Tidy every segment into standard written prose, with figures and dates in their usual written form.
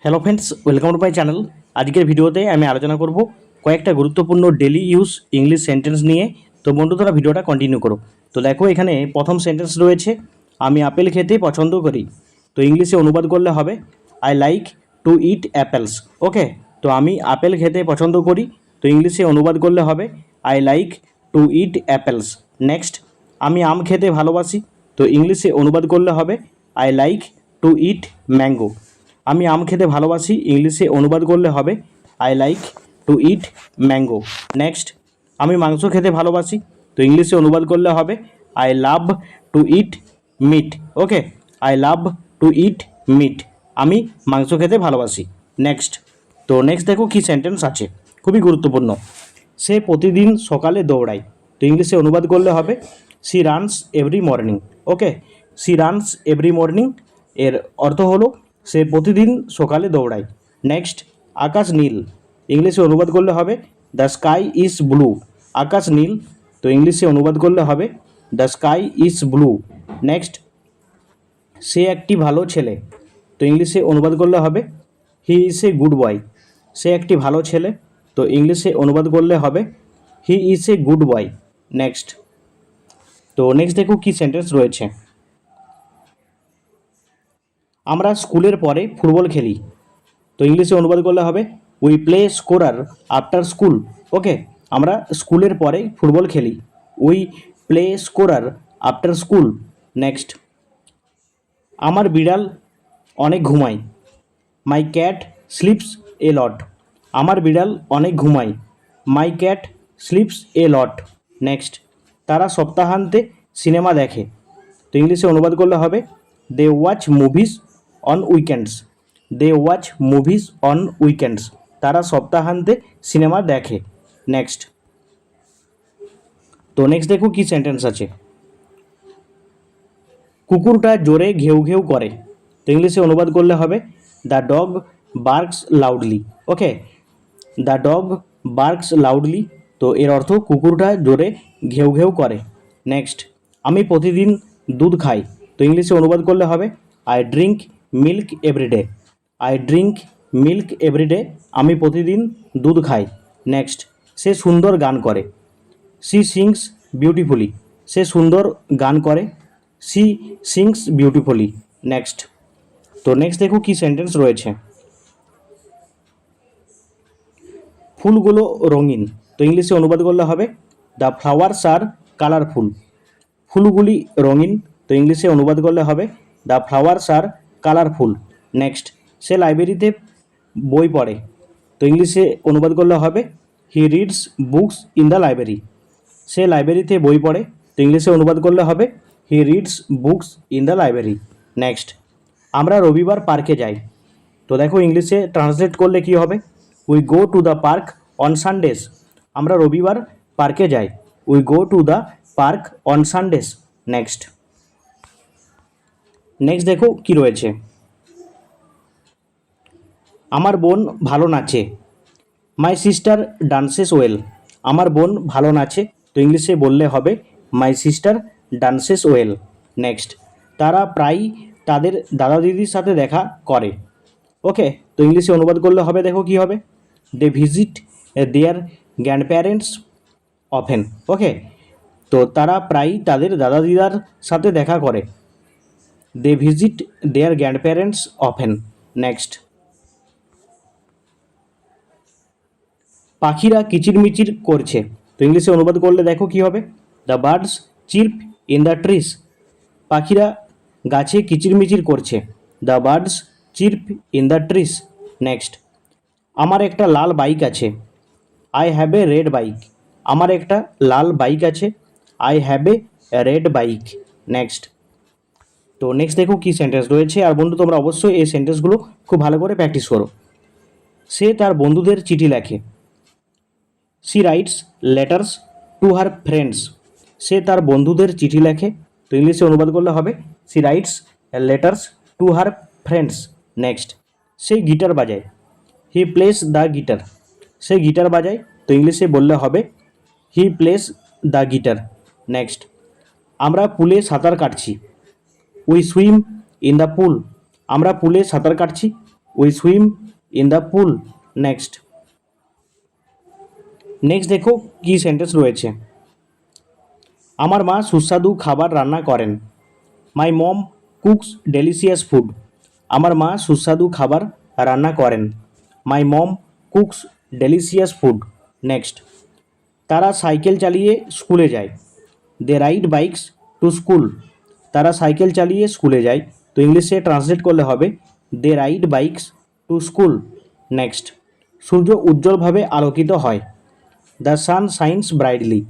Hello friends, welcome to my channel. আজকের ভিডিওতে আমি আলোচনা করব কয়েকটা গুরুত্বপূর্ণ ডেলি ইউজ ইংলিশ সেন্টেন্স নিয়ে। তো বন্ধুরা, ভিডিওটা কন্টিনিউ করো। তো দেখো, এখানে প্রথম সেন্টেন্স রয়েছে, আমি আপেল খেতে পছন্দ করি। তো ইংলিশে অনুবাদ করলে হবে I like to eat apples. Okay, তো আমি আপেল খেতে পছন্দ করি। তো ইংলিশে অনুবাদ করলে হবে I like to eat apples. Next, আমি আম খেতে ভালোবাসি। তো ইংলিশে অনুবাদ করলে হবে I like to it mango. আমি আম খেতে ভালোবাসি, ইংলিশে অনুবাদ করলে হবে I like to it mango. Next, আমি মাংস খেতে ভালোবাসি। তো ইংলিশে অনুবাদ করলে হবে I love to it meet. Okay, I love to it meet. আমি মাংস খেতে ভালোবাসি। নেক্সট, তো নেক্সট দেখো কী সেন্টেন্স আছে, খুবই গুরুত্বপূর্ণ। সে প্রতিদিন সকালে দৌড়ায়। তো ইংলিশে অনুবাদ করলে হবে she runs every morning. Okay, she runs every morning এর অর্থ হলো সে প্রতিদিন সকালে দৌড়ায়। নেক্সট, আকাশ নীল। ইংলিশে অনুবাদ করলে হবে দ্য স্কাই ইজ ব্লু। আকাশ নীল। তো ইংলিশে অনুবাদ করলে হবে the sky is blue. Next, সে একটি ভালো ছেলে। তো ইংলিশে অনুবাদ করলে হবে he is a good boy. সে একটি ভালো ছেলে। তো ইংলিশে অনুবাদ করলে হবে he is a good boy. Next, তো নেক্সট দেখো কী সেন্টেন্স রয়েছে, আমরা স্কুলের পরে ফুটবল খেলি। তো ইংলিশে অনুবাদ করলে হবে we play soccer after school. Okay, আমরা স্কুলের পরে ফুটবল খেলি। We play soccer after school. Next, আমার বিড়াল অনেক ঘুমায়। My cat sleeps a lot. আমার বিড়াল অনেক ঘুমায়। My cat sleeps a lot. Next, তারা সপ্তাহান্তে সিনেমা দেখে। তো ইংলিশে অনুবাদ করলে হবে they watch movies on weekends. They watch movies on weekends. তারা সপ্তাহান্তে সিনেমা দেখে। নেক্সট, তো নেক্সট দেখো কী সেন্টেন্স আছে, কুকুরটা জোরে ঘেউ ঘেউ করে। তো ইংলিশে অনুবাদ করলে হবে the dog barks loudly. Okay, the dog barks loudly. তো এর অর্থ কুকুরটা জোরে ঘেউ ঘেউ করে। নেক্সট, আমি প্রতিদিন দুধ খাই। তো ইংলিশে অনুবাদ করলে হবে I drink milk everyday. I drink milk everyday. আমি প্রতিদিন দুধ খাই। নেক্সট, সে সুন্দর গান করে। She sings beautifully. সে সুন্দর গান করে। She sings beautifully. নেক্সট, তো নেক্সট দেখো কী সেন্টেন্স রয়েছে, ফুলগুলো রঙিন। তো ইংলিশে অনুবাদ করলে হবে দ্য ফ্লাওয়ার্স আর কালারফুল। ফুলগুলি রঙিন। তো ইংলিশে অনুবাদ করলে হবে the flowers are colourful. Next, সে লাইব্রেরিতে বই পড়ে। তো ইংলিশে অনুবাদ করলে হবে he reads books in the library. সে লাইব্রেরিতে বই পড়ে। তো ইংলিশে অনুবাদ করলে হবে he reads books in the library. Next, আমরা রবিবার পার্কে যাই। তো দেখো ইংলিশে ট্রান্সলেট করলে কি হবে, we go to the park on Sundays. আমরা রবিবার পার্কে যাই। We go to the park on Sundays. Next, next দেখো কি রয়েছে, আমার বোন ভালো নাচে। My sister dances well. আমার বোন ভালো নাচে। তো ইংলিশে বললে হবে my sister dances well. Next, তারা প্রায়ই তাদের দাদা দিদির সাথে দেখা করে। ওকে, তো ইংলিশে অনুবাদ করলে হবে, দেখো কি হবে, they visit their grandparents often. Okay, তো তারা প্রায়ই তাদের দাদা দিদার সাথে দেখা করে। They visit their grandparents often. Next, পাখিরা কিচিরমিচির করছে। তো ইংলিশে অনুবাদ করলে দেখো কি হবে, the birds chirp in the trees. পাখিরা গাছে কিচিরমিচির করছে। The birds chirp in the trees. Next, আমার একটা লাল বাইক আছে। I have a red bike. আমার একটা লাল বাইক আছে। I have a red bike. Next, তো নেক্সট দেখো কী সেন্টেন্স রয়েছে। আর বন্ধু, তোমরা অবশ্যই এই সেন্টেন্সগুলো খুব ভালো করে প্র্যাকটিস করো। সে তার বন্ধুদের চিঠি লেখে। She writes letters to her friends. সে তার বন্ধুদের চিঠি লেখে। তো ইংলিশে অনুবাদ করলে হবে she writes letters to her friends. Next, সে গিটার বাজায়। He plays the guitar. সে গিটার বাজায়। তো ইংলিশে বললে হবে he plays the guitar. Next, আমরা পুলে সাঁতার কাটছি। We swim in the pool. আমরা পুলে সাঁতার কাটছি। We swim in the pool. Next next দেখো কি সেন্টেন্স রয়েছে। আমার মা সুস্বাদু খাবার রান্না করেন। My mom cooks delicious food. আমার মা সুস্বাদু খাবার রান্না করেন। My mom cooks delicious food. Next তারা সাইকেল চালিয়ে স্কুলে যায়। They ride bikes to school. তারা সাইকেল চালিয়ে স্কুলে যায়, তো ইংলিশে ট্রান্সলেট করলে হবে they ride bikes to school. Next সূর্য উজ্জ্বলভাবে আলোকিত হয়। The sun shines brightly.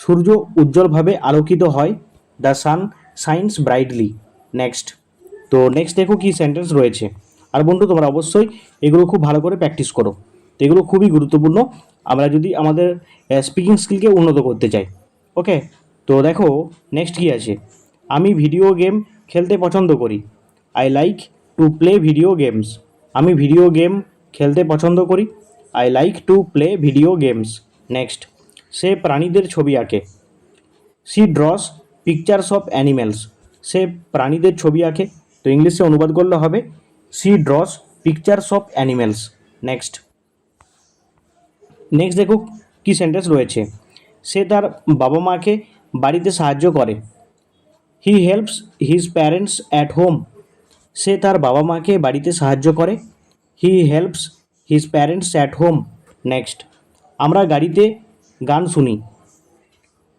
সূর্য উজ্জ্বলভাবে আলোকিত হয়। The sun shines brightly. Next তো নেক্সট দেখো কি সেন্টেন্স রয়েছে। আর বন্ধু তোমরা অবশ্যই এগুলো খুব ভালো করে প্র্যাকটিস করো, তো এগুলো খুবই গুরুত্বপূর্ণ আমরা যদি আমাদের স্পিকিং স্কিলকে উন্নত করতে চাই। ওকে, তো দেখো নেক্সট কী আছে। আমি ভিডিও গেম খেলতে পছন্দ করি। I like to play video games. আমি ভিডিও গেম খেলতে পছন্দ করি। I like to play video games. Next সে প্রাণীদের ছবি আঁকে। She draws pictures of animals. সে প্রাণীদের ছবি আঁকে, তো ইংলিশে অনুবাদ করলে হবে she draws pictures of animals. Next next দেখো কী সেন্টেন্স রয়েছে। সে তার বাবা মাকে বাড়িতে সাহায্য করে। He helps his parents at home. সে তার বাবা মাকে বাড়িতে সাহায্য করে। He helps his parents at home. Next আমরা গাড়িতে গান শুনি।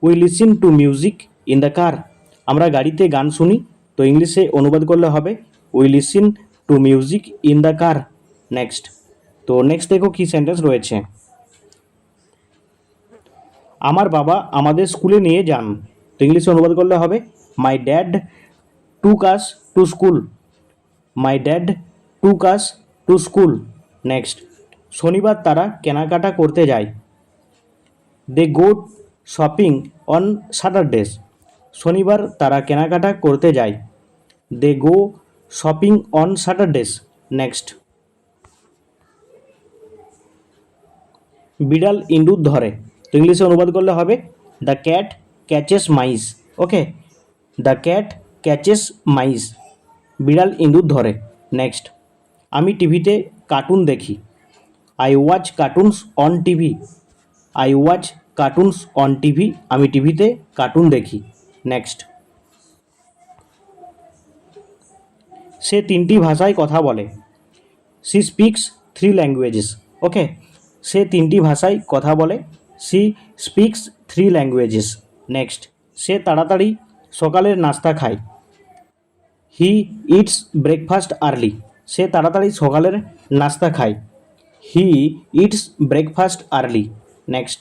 We listen to music in the car. আমরা গাড়িতে গান শুনি, তো ইংলিশে অনুবাদ করলে হবে we listen to music in the car. Next তো নেক্সট দেখো কী সেন্টেন্স রয়েছে। আমার বাবা আমাদের স্কুলে নিয়ে যান, তো ইংলিশে অনুবাদ করলে হবে my dad took us to school. My dad took us to school. Next শনিবার তারা কেনাকাটা করতে যায়। They go shopping on Saturdays. শনিবার তারা কেনাকাটা করতে যায়। They go shopping on Saturdays. Next বিড়াল ইঁদুর ধরে, তো ইংলিশে অনুবাদ করলে হবে the cat catches mice. Okay, the cat catches mice. বিড়াল ইঁদুর ধরে। নেক্সট আমি টিভিতে কার্টুন দেখি। I watch cartoons on TV. I watch cartoons on TV. আমি টিভিতে কার্টুন দেখি। নেক্সট সে তিনটি ভাষায় কথা বলে। She speaks three languages. Okay, সে তিনটি ভাষায় কথা বলে। She speaks three languages. Next সে তাড়াতাড়ি সকালের নাস্তা খায়। He eats breakfast early. সে তাড়াতাড়ি সকালের নাস্তা খায়। He eats breakfast early. Next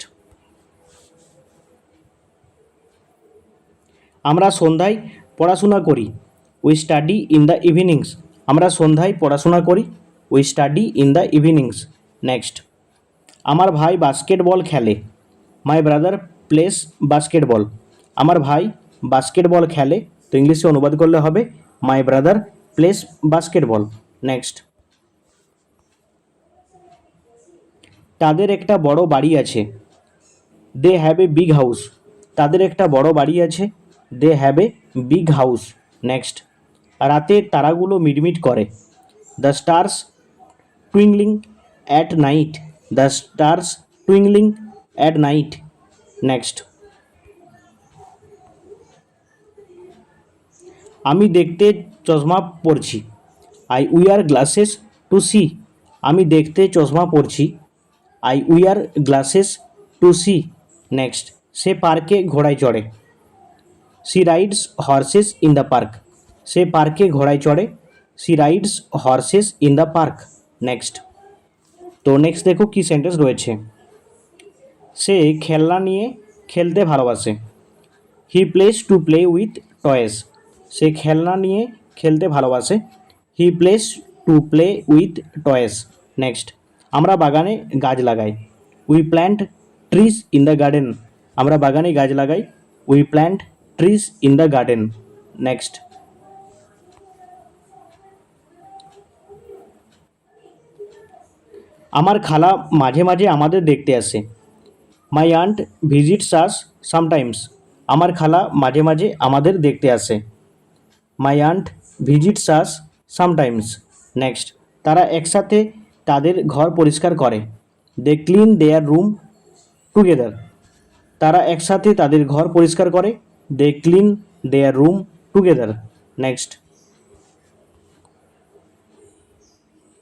আমরা সন্ধ্যায় পড়াশোনা করি। We study in the evenings. আমরা সন্ধ্যায় পড়াশোনা করি। We study in the evenings. Next আমার ভাই বাস্কেটবল খেলে। My brother plays basketball. আমার ভাই বাস্কেটবল খেলে, তো ইংলিশে অনুবাদ করলে হবে my brother plays basketball. Next তাদের একটা বড় বাড়ি আছে। They have a big house. তাদের একটা বড় বাড়ি আছে। They have a big house. Next রাতে তারাগুলো মিটমিট করে। The stars twinkling at night. The stars twinkling at night. Next আমি দেখতে চশমা পরছি। I wear glasses to see. আমি দেখতে চশমা পরছি। I wear glasses to see. Next সে পার্কে ঘোড়ায় চড়ে। She rides horses in the park. সে পার্কে ঘোড়ায় চড়ে। She rides horses in the park. Next তো নেক্সট দেখো কি সেন্টেন্স রয়েছে। সে খেলনা নিয়ে খেলতে ভালোবাসে। He plays to play with toys. সে খেলনা নিয়ে খেলতে ভালোবাসে। He plays to play with toys. Next আমরা বাগানে গাছ লাগাই। We plant trees in the garden. আমরা বাগানে গাছ লাগাই। We plant trees in the garden. Next আমার খালা মাঝে মাঝে আমাদের দেখতে আসে। My aunt visits us sometimes. আমার খালা মাঝে মাঝে আমাদের দেখতে আসে। My aunt visits us sometimes. Next তারা একসাথে তাদের ঘর পরিষ্কার করে। They clean their room together. তারা একসাথে তাদের ঘর পরিষ্কার করে। They clean their room together. Next,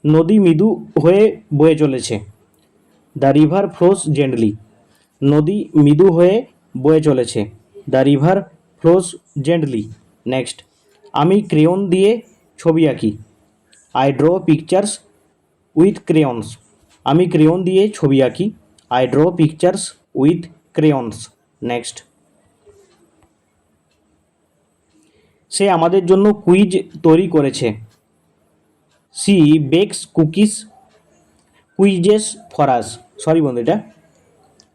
নদী মৃদু হয়ে বয়ে চলেছে। The river flows gently. নদী মৃদু হয়ে বয়ে চলেছে। The river flows gently. Next, আমি ক্রেয়ন দিয়ে ছবি আঁকি। I draw pictures with crayons. আমি ক্রেয়ন দিয়ে ছবি আঁকি। I draw pictures with crayons. Next, সে আমাদের জন্য কুইজ তৈরি করেছে। She bakes cookies quizzes for us. Sorry বন্ধু, এটা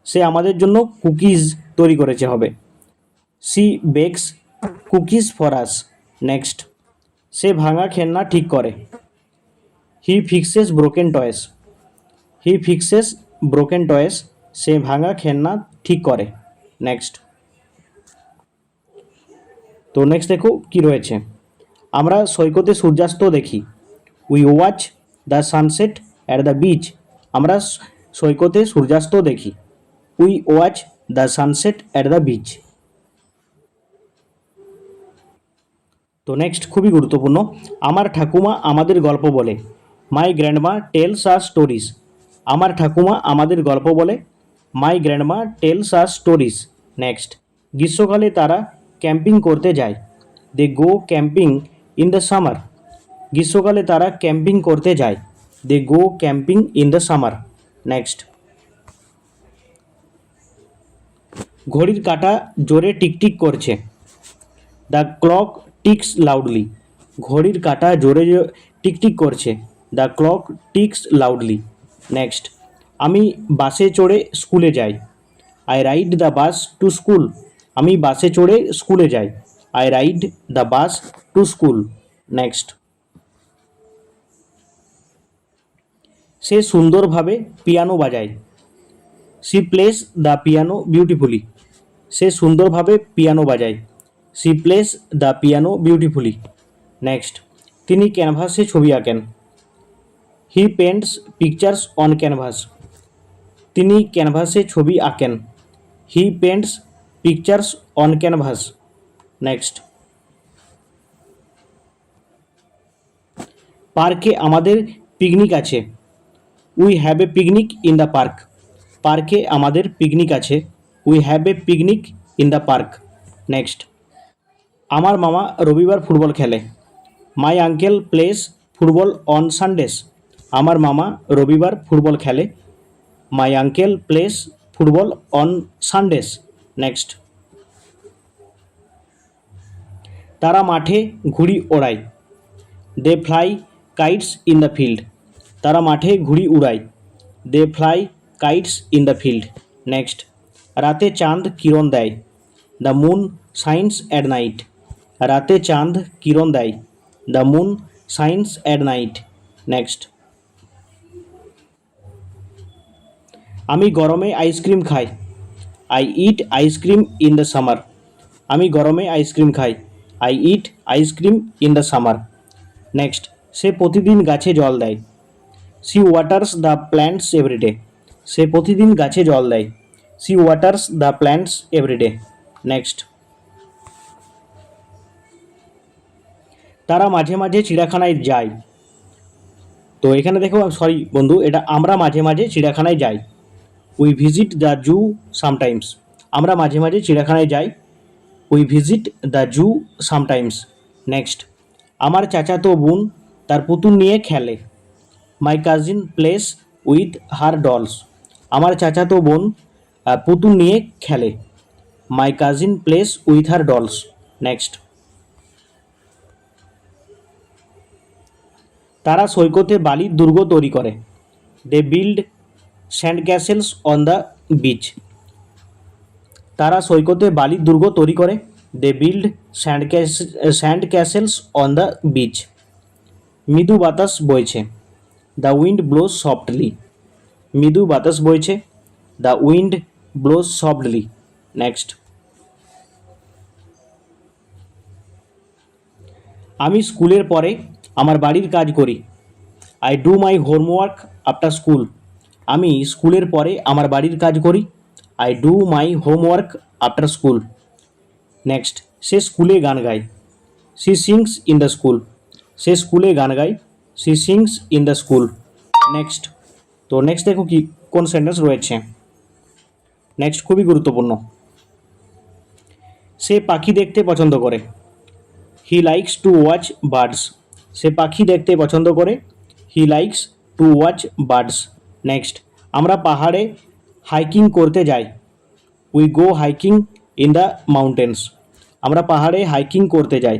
সে আমাদের জন্য কুকিজ তৈরি করেছে হবে। She bakes cookies for us. Next, সে ভাঙা খেলনা ঠিক করে। He fixes broken toys. He fixes broken toys. সে ভাঙা খেলনা ঠিক করে। নেক্সট, তো নেক্সট দেখো কি রয়েছে। আমরা সৈকতে সূর্যাস্ত দেখি। We watch the sunset at the beach. আমরা সৈকতে সূর্যাস্ত দেখি। We watch the sunset at the beach. তো নেক্সট খুবই গুরুত্বপূর্ণ, আমার ঠাকুমা আমাদের গল্প বলে। My grandma tells us stories. আমার ঠাকুমা আমাদের গল্প বলে। My grandma tells us stories. Next, গ্রীষ্মকালে তারা ক্যাম্পিং করতে যায়। They go camping in the summer. গ্রীষ্মকালে তারা ক্যাম্পিং করতে যায়। They go camping in the summer. Next, ঘড়ির কাঁটা জোরে টিকটিক করছে। The clock ticks loudly. ঘড়ির কাঁটা জোরে টিকটিক করছে। The clock ticks loudly. Next, আমি বাসে চড়ে স্কুলে যাই। I ride the bus to school. আমি বাসে চড়ে স্কুলে যাই। I ride the bus to school. Next, সে সুন্দরভাবে পিয়ানো বাজায়। She plays the piano beautifully. সে সুন্দরভাবে পিয়ানো বাজায়। She plays the piano beautifully. Next, তিনি ক্যানভাসে ছবি আঁকেন। He paints pictures on canvas. তিনি ক্যানভাসে ছবি আঁকেন। He paints pictures on canvas. Next, পার্কে আমাদের পিকনিক আছে। We have a picnic in the park. পার্কে আমাদের পিকনিক আছে। We have a picnic in the park. Next, আমার মামা রবিবার ফুটবল খেলে। My uncle plays football on Sundays. আমার মামা রবিবার ফুটবল খেলে। My uncle plays football on Sundays. Next, তারা মাঠে ঘুড়ি ওড়ায়। They fly kites in the field. তারা মাঠে ঘুড়ি উড়ায়। দে fly kites in the field. Next, রাতে চাঁদ কিরণ দেয়। The moon shines at night. রাতে চাঁদ কিরণ দেয়। The moon shines at night. Next, আমি গরমে আইসক্রিম খাই। I eat ice cream in the summer. আমি গরমে আইসক্রিম খাই। I eat ice cream in the summer. Next, সে প্রতিদিন গাছে জল দেয়। She waters the plants every day. সে প্রতিদিন গাছে জল দেয়। She waters the plants every day. Next, তারা মাঝে মাঝে চিড়িয়াখানায় যায়। তো এখানে দেখো, সরি বন্ধু, এটা আমরা মাঝে মাঝে চিড়িয়াখানায় যাই। We visit the zoo sometimes. আমরা মাঝে মাঝে চিড়িয়াখানায় যাই। We visit the zoo sometimes. Next, আমার চাচাতো বোন তার পুতুল নিয়ে খেলে। My cousin plays with her dolls. আমার চাচাতো বোন পুতুল নিয়ে খেলে। My cousin plays with her dolls. Next, তারা সৈকতে বালির দুর্গ তৈরি করে। They build sand castles on the beach. তারা সৈকতে বালির দুর্গ তৈরি করে। They build sand castles on the beach. মৃদু বাতাস বইছে। The wind blows softly. মৃদু বাতাস বইছে। The wind blows softly. Next, আমি স্কুলের পরে আমার বাড়ির কাজ করি। I do my homework after school. আমি স্কুলের পরে আমার বাড়ির কাজ করি। I do my homework after school. Next, সে স্কুলে গান গায়। She sings in the school. সে স্কুলে গান গায়। She sings in the school. Next, তো নেক্সট দেখো কি কোন সেন্টেন্স রয়েছে। নেক্সট খুবই গুরুত্বপূর্ণ। সে পাখি দেখতে পছন্দ করে। He likes to watch birds. সে পাখি দেখতে পছন্দ করে। He likes to watch birds. Next, আমরা পাহাড়ে হাইকিং করতে যাই। We go hiking in the mountains. আমরা পাহাড়ে হাইকিং করতে যাই।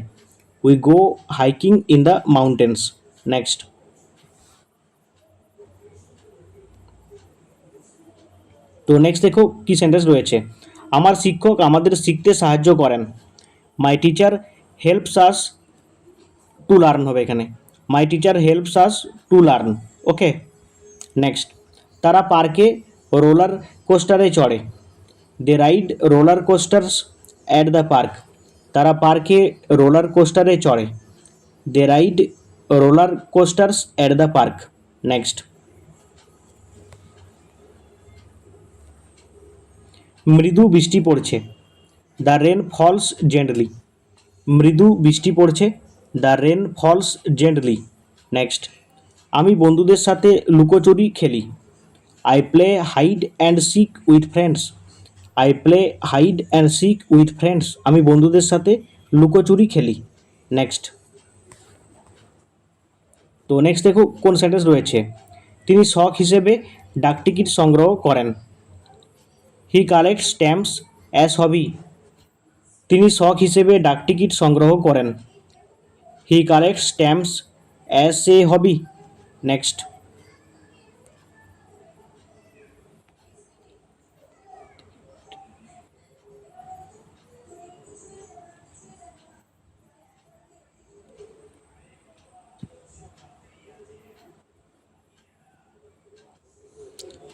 We go hiking in the mountains. Next, তো নেক্সট দেখো কি সেন্টেন্স রয়েছে। আমার শিক্ষক আমাদের শিখতে সাহায্য করেন। My teacher helps us to learn হবে এখানে। My teacher helps us to learn. Okay. Next, তারা পার্কে রোলার কোস্টারে চড়ে। They ride roller coasters at the park. তারা পার্কে রোলার কোস্টারে চড়ে। They ride roller coasters at the park. Next, মৃদু বৃষ্টি পড়ছে। The rain falls gently. মৃদু বৃষ্টি পড়ছে। The rain falls gently. Next, আমি বন্ধুদের সাথে লুকোচুরি খেলি। I play hide and seek with friends. I play hide and seek with friends. আমি বন্ধুদের সাথে লুকোচুরি খেলি। নেক্সট, তো নেক্সট দেখো কোন সেন্টেন্স রয়েছে। তিনি শখ হিসেবে ডাকটিকিট সংগ্রহ করেন। He collect stamps as hobby. তিনি শখ হিসেবে ডাকটিকিট সংগ্রহ করেন। He collect stamps as a hobby. Next,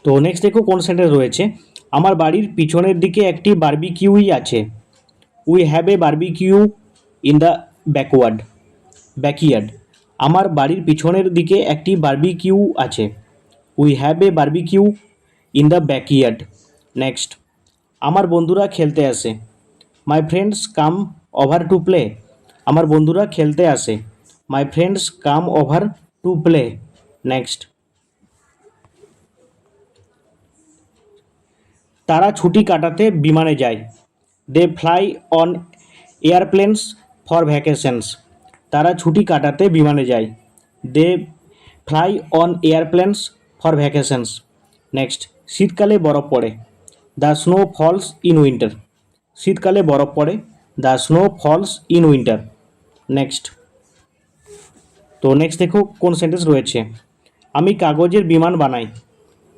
তো নেক্সট দেখো কোন সেন্টেন্স রয়েছে। আমার বাড়ির পিছনের দিকে একটি বারবিকিউই আছে। We have a barbecue in the backyard. আমার বাড়ির পিছনের দিকে একটি বারবিকিউ আছে। We have a barbecue in the backyard. Next, আমার বন্ধুরা খেলতে আসে। My friends come over to play. আমার বন্ধুরা খেলতে আসে। My friends come over to play. Next, তারা ছুটি কাটাতে বিমানে যায়। They fly on airplanes for vacations. তারা ছুটি কাটাতে বিমানে যায়। They fly on airplanes for vacations. Next, শীতকালে বরফ পড়ে। The snow falls in winter. শীতকালে বরফ পড়ে। The snow falls in winter. Next, তো নেক্সট দেখো কোন সেন্টেন্স রয়েছে। আমি কাগজের বিমান বানাই।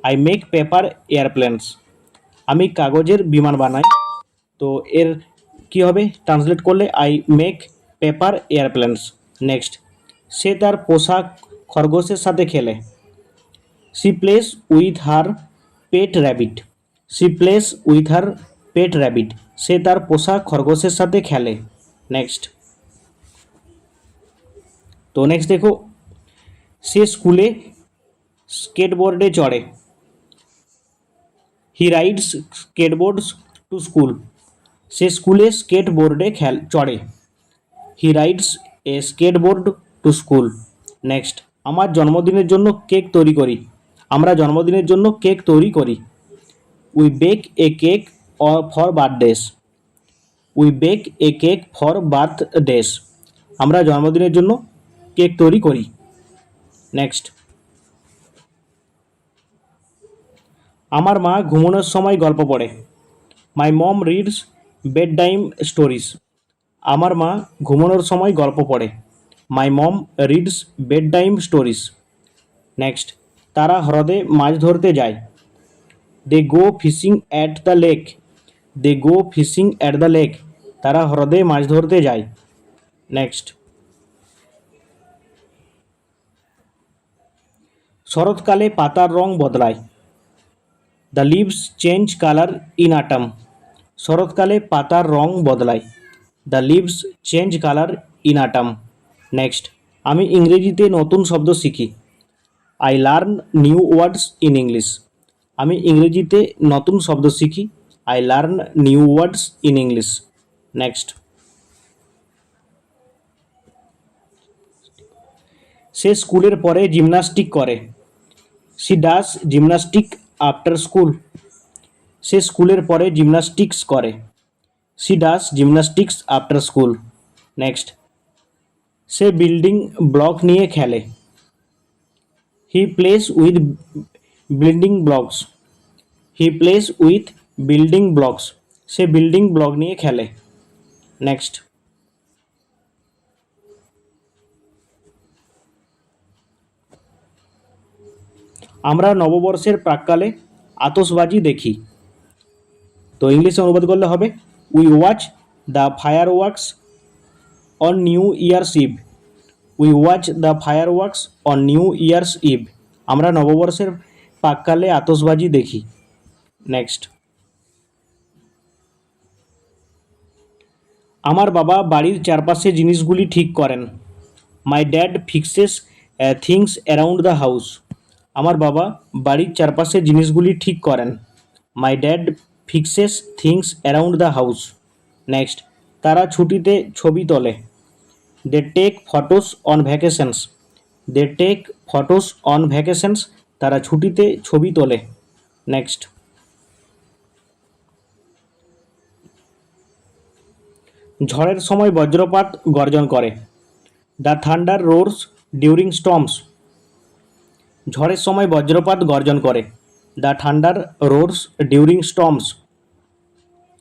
I make paper airplanes. আমি কাগজের বিমান বানাই। তো এর কি হবে ট্রান্সলেট করলে I make paper airplanes. Next, সে তার পোষা খরগোশের সাথে খেলে। She plays with her pet rabbit. She plays with her pet rabbit. সে তার পোষা খরগোশের সাথে খেলে। নেক্সট, তো নেক্সট দেখো, সে স্কুলে স্কেটবোর্ডে চড়ে। He rides skateboards to school. সে স্কুলে স্কেটবোর্ডে চড়ে। He rides a skateboard to school. Next, আমার জন্মদিনের জন্য কেক তৈরি করি। আমরা জন্মদিনের জন্য কেক তৈরি করি। We bake a cake for birthdays. We bake a cake for birthdays. আমরা জন্মদিনের জন্য কেক তৈরি করি। নেক্সট, আমার মা ঘুমানোর সময় গল্প পড়ে। My mom reads bed time stories. আমার মা ঘুমানোর সময় গল্প পড়ে। My mom reads bed time stories. Next, তারা হ্রদে মাছ ধরতে যায়। They go fishing at the lake. They go fishing at the lake. তারা হ্রদে মাছ ধরতে যায়। নেক্সট, শরৎকালে পাতার রং বদলায়। The leaves change colour in autumn. শরৎকালে পাতার রং বদলায়। The leaves change colour in autumn. Next, আমি ইংরেজিতে নতুন শব্দ শিখি। I learn new words in English. আমি ইংরেজিতে নতুন শব্দ শিখি। I learn new words in English. Next, সে স্কুলের পরে জিমন্যাস্টিক করে। She does gymnastic after school. সে স্কুলের পরে জিমন্যাস্টিক্স করে। She does gymnastics after school. Next, সে বিল্ডিং ব্লক নিয়ে খেলে। He place with building blocks. He plays with building blocks. Say building block নিয়ে খেলে। নেক্সট, আমরা নববর্ষের প্রাক্কালে আতশবাজি দেখি। তো ইংলিশে অনুবাদ করলে হবে we watch the fireworks on New Year's Eve. We watch the fireworks on New Year's Eve. আমরা নববর্ষের প্রাক্কালে আতশবাজি দেখি। নেক্সট, আমার বাবা বাড়ির চারপাশে জিনিসগুলি ঠিক করেন। My dad fixes things around the house. আমার বাবা বাড়ির চারপাশে জিনিসগুলি ঠিক করেন। My dad fixes things around the house. Next, তারা ছুটিতে ছবি তোলে। They take photos on vacations. They take photos on vacations. তারা ছুটিতে ছবি তোলে। নেক্সট, ঝড়ের সময় বজ্রপাত গর্জন করে। The thunder roars during storms. ঝড়ের সময় বজ্রপাত গর্জন করে। The thunder roars during storms.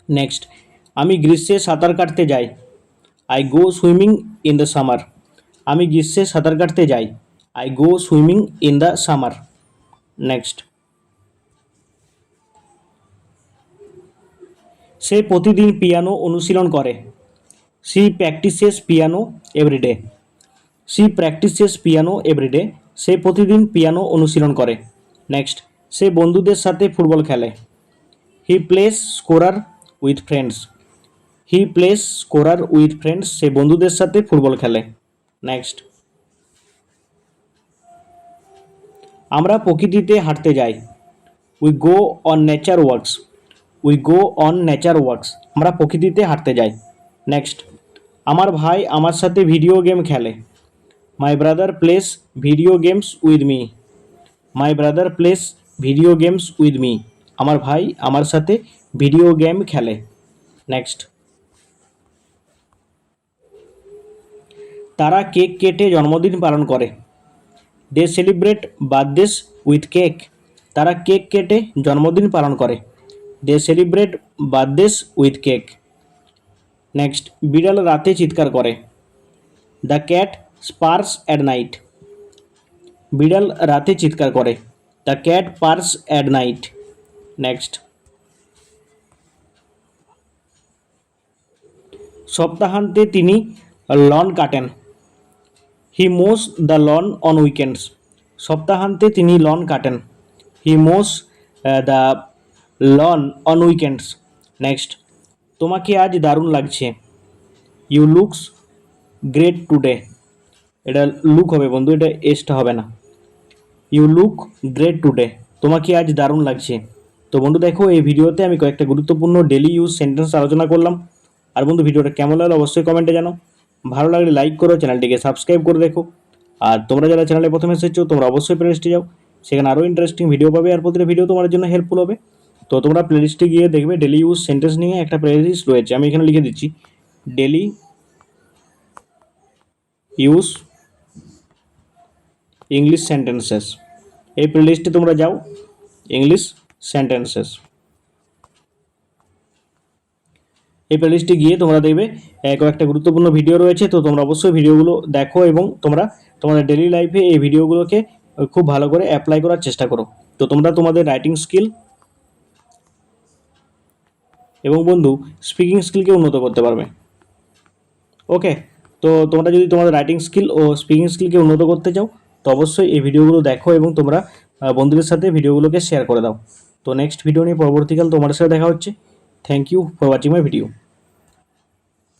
Next, আমি গ্রীষ্মে সাঁতার কাটতে যাই। I go swimming in the summer. আমি গ্রীষ্মে সাঁতার কাটতে যাই। I go swimming in the summer. Next, সে প্রতিদিন পিয়ানো অনুশীলন করে। She practises piano everyday. She practises piano everyday. সে প্রতিদিন পিয়ানো অনুশীলন করে। নেক্সট, সে বন্ধুদের সাথে ফুটবল খেলে। He plays soccer with friends. He plays soccer with friends. সে বন্ধুদের সাথে ফুটবল খেলে। নেক্সট, আমরা প্রকৃতিতে হাঁটতে যাই। We go on nature walks. We go on nature walks. আমরা প্রকৃতিতে হাঁটতে যাই। নেক্সট, আমার ভাই আমার সাথে ভিডিও গেম খেলে। My brother plays video games with me. My brother plays video games with me. আমার ভাই আমার সাথে ভিডিও গেম খেলে। নেক্সট, তারা কেক কেটে জন্মদিন পালন করে। They celebrate birthdays with cake. তারা কেক কেটে জন্মদিন পালন করে। They celebrate birthdays with cake. Next, বিড়াল রাতে চিৎকার করে। The cat purrs at night. বিড়াল রাতে চিৎকার করে। The cat purrs at night. Next, সপ্তাহান্তে তিনি লন কাটেন। He mows the lawn on weekends. সপ্তাহান্তে তিনি লন কাটেন। He mows the lawn on weekends. Next, তোমাকে আজ দারুণ লাগছে। You looks great today. এটা লুক হবে বন্ধু, এটা এসটা হবে না। You look great today. তোমাকে আজ দারুণ লাগছে। তো বন্ধু দেখো, এই ভিডিওতে আমি কয়েকটা গুরুত্বপূর্ণ ডেলি ইউজ সেন্টেন্স আলোচনা করলাম। আর বন্ধু ভিডিওটা কেমন লাগলো অবশ্যই কমেন্টে জানাও। ভালো লাগলে লাইক করো, চ্যানেলটিকে সাবস্ক্রাইব করে দেখো। আর তোমরা যারা চ্যানেলে প্রথমে এসেছো তোমরা অবশ্যই প্লেলিস্টে যাও, সেখানে আরও ইন্টারেস্টিং ভিডিও পাবে আর প্রতিটা ভিডিও তোমার জন্য হেল্পফুল হবে। তো তোমরা প্লেলিস্টে গিয়ে দেখবে ডেলি ইউজ সেন্টেন্স নিয়ে একটা প্লেলিস্ট রয়েছে, আমি এখানে লিখে দিচ্ছি ডেলি ইউজ ইংলিশ সেন্টেন্সেস। এই প্লেলিস্টে তোমরা যাও, ইংলিশ সেন্টেন্সেস। এই প্লেলিস্টে গিয়ে তোমরা দেখবে কয়েকটা গুরুত্বপূর্ণ ভিডিও রয়েছে। তো তোমরা অবশ্যই ভিডিওগুলো দেখো এবং তোমরা তোমাদের ডেলি লাইফে এই ভিডিওগুলোকে খুব ভালো করে অ্যাপ্লাই করার চেষ্টা করো। তো তোমরা তোমাদের রাইটিং স্কিল এবং বন্ধু স্পিকিং স্কিলকে উন্নত করতে পারবে। ওকে, তো তোমরা যদি তোমাদের রাইটিং স্কিল ও স্পিকিং স্কিলকে উন্নত করতে চাও তো অবশ্যই এই ভিডিওগুলো দেখো এবং তোমরা বন্ধুদের সাথে ভিডিওগুলোকে শেয়ার করে দাও। তো নেক্সট ভিডিও নিয়ে পরবর্তীকাল তোমাদের সাথে দেখা হচ্ছে। Thank you for watching my video.